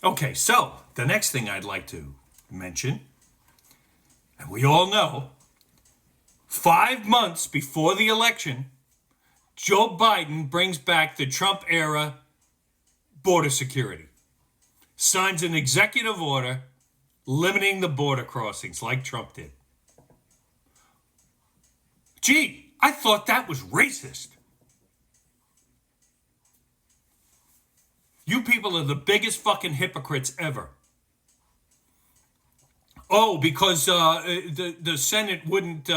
Okay, so the next thing I'd like to mention, and we all know, 5 months before the election, Joe Biden brings back the Trump era border security, signs an executive order limiting the border crossings like Trump did. Gee, I thought that was racist. You people are the biggest fucking hypocrites ever. Oh, because the Senate wouldn't put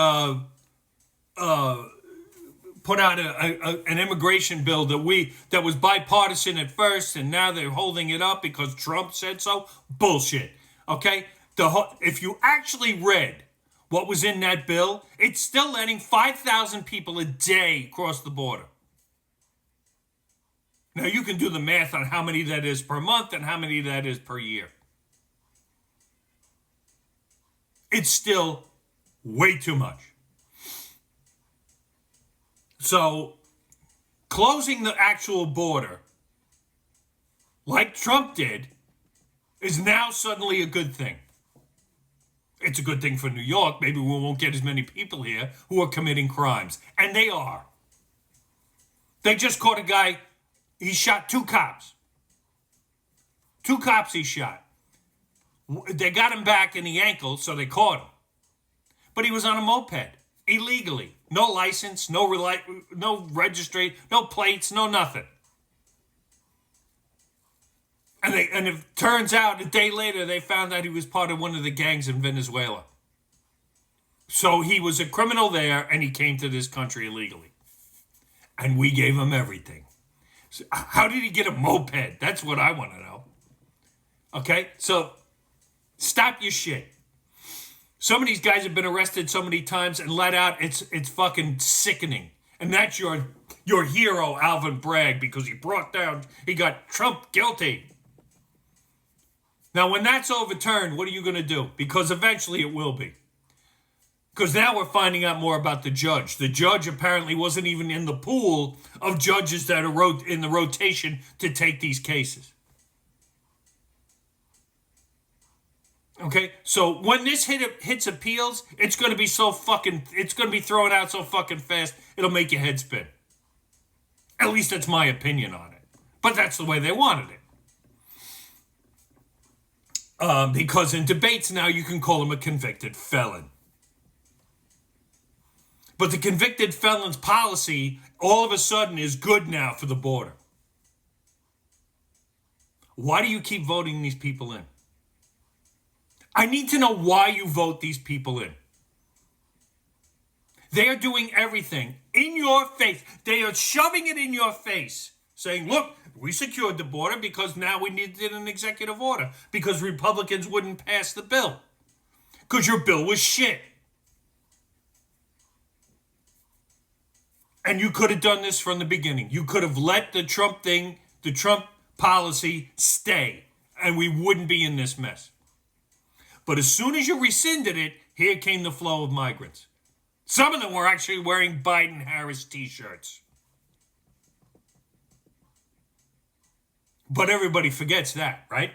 out an immigration bill that was bipartisan at first, and now they're holding it up because Trump said so. Bullshit. Okay, if you actually read what was in that bill, it's still letting 5,000 people a day cross the border. Now you can do the math on how many that is per month and how many that is per year. It's still way too much. So, closing the actual border, like Trump did, is now suddenly a good thing. It's a good thing for New York. Maybe we won't get as many people here who are committing crimes. And they are. They just caught a guy, he shot 2 cops. 2 cops he shot. They got him back in the ankle, so they caught him. But he was on a moped, illegally. No license, no registry, no plates, no nothing. And it turns out a day later they found out he was part of one of the gangs in Venezuela. So he was a criminal there and he came to this country illegally. And we gave him everything. So how did he get a moped? That's what I want to know. Okay, so stop your shit. Some of these guys have been arrested so many times and let out. It's fucking sickening. And that's your hero, Alvin Bragg, because he got Trump guilty. Now, when that's overturned, what are you going to do? Because eventually it will be. Because now we're finding out more about the judge. The judge apparently wasn't even in the pool of judges that are in the rotation to take these cases. Okay, so when this hits appeals, it's going to be thrown out so fucking fast, it'll make your head spin. At least that's my opinion on it. But that's the way they wanted it. Because in debates now, you can call him a convicted felon. But the convicted felon's policy, all of a sudden, is good now for the border. Why do you keep voting these people in? I need to know why you vote these people in. They are doing everything in your face. They are shoving it in your face, saying, look, we secured the border because now we needed an executive order because Republicans wouldn't pass the bill because your bill was shit. And you could have done this from the beginning. You could have let the Trump policy stay, and we wouldn't be in this mess. But as soon as you rescinded it, here came the flow of migrants. Some of them were actually wearing Biden-Harris t-shirts. But everybody forgets that, right?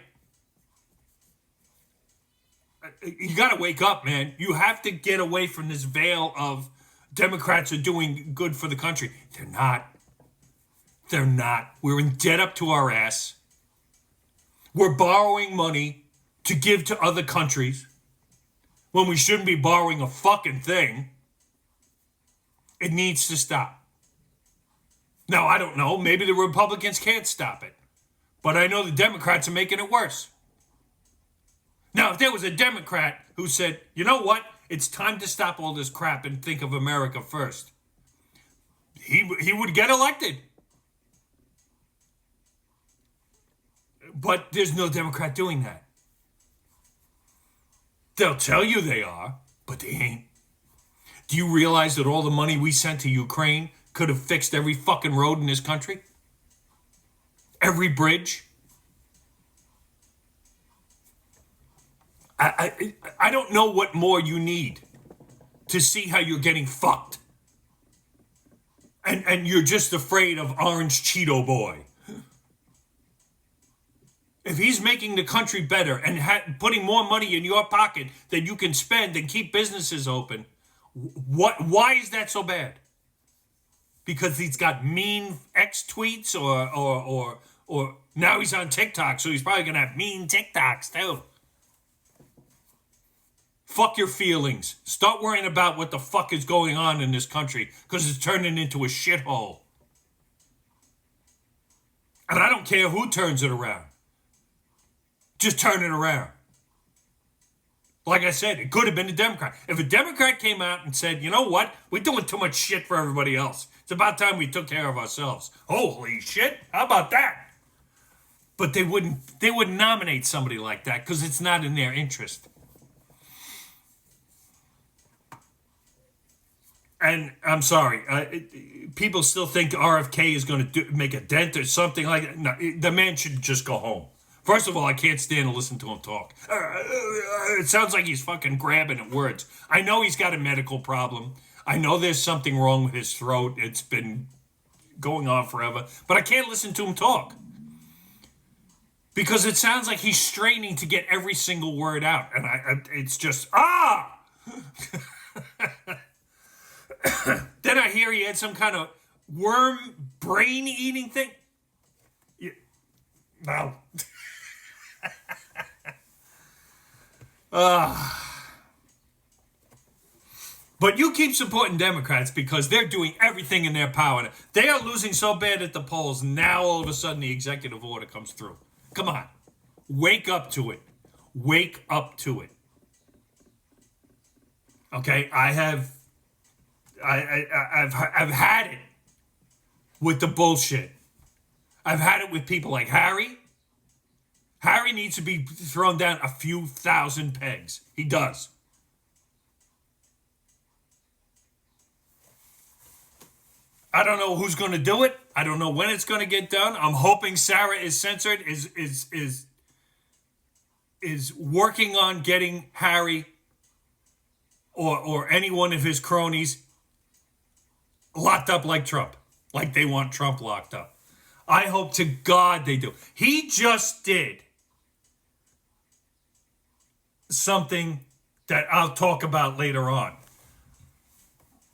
You got to wake up, man. You have to get away from this veil of Democrats are doing good for the country. They're not. They're not. We're in debt up to our ass. We're borrowing money to give to other countries when we shouldn't be borrowing a fucking thing. It needs to stop. Now, I don't know. Maybe the Republicans can't stop it. But I know the Democrats are making it worse. Now, if there was a Democrat who said, you know what? It's time to stop all this crap and think of America first. He would get elected. But there's no Democrat doing that. They'll tell you they are, but they ain't. Do you realize that all the money we sent to Ukraine could have fixed every fucking road in this country? Every bridge? I don't know what more you need to see how you're getting fucked. And you're just afraid of Orange Cheeto Boy. if he's making the country better and putting more money in your pocket that you can spend and keep businesses open, why is that so bad? Because he's got mean X tweets or now he's on TikTok, so he's probably going to have mean TikToks too. Fuck your feelings. Start worrying about what the fuck is going on in this country because it's turning into a shithole. And I don't care who turns it around. Just turn it around. Like I said, it could have been a Democrat. If a Democrat came out and said, you know what? We're doing too much shit for everybody else. It's about time we took care of ourselves. Holy shit. How about that? But they wouldn't nominate somebody like that because it's not in their interest. And I'm sorry, people still think RFK is going to make a dent or something like that. No, the man should just go home. First of all, I can't stand to listen to him talk. It sounds like he's fucking grabbing at words. I know he's got a medical problem. I know there's something wrong with his throat. It's been going on forever. But I can't listen to him talk. Because it sounds like he's straining to get every single word out. And it's just, Then I hear he had some kind of worm brain eating thing. Yeah. No. But you keep supporting Democrats because they're doing everything in their power. They are losing so bad at the polls. Now all of a sudden the executive order comes through. Come on. Wake up to it. Wake up to it. Okay, I've had it with the bullshit. I've had it with people like Harry. Harry needs to be thrown down a few thousand pegs. He does. I don't know who's going to do it. I don't know when it's going to get done. I'm hoping Sarah is censored, is working on getting Harry or any one of his cronies locked up like Trump. Like they want Trump locked up. I hope to God they do. He just did something that I'll talk about later on.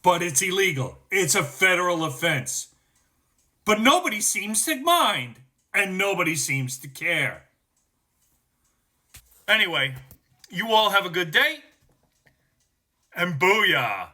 But it's illegal. It's a federal offense. But nobody seems to mind. And nobody seems to care. Anyway, you all have a good day. And booyah.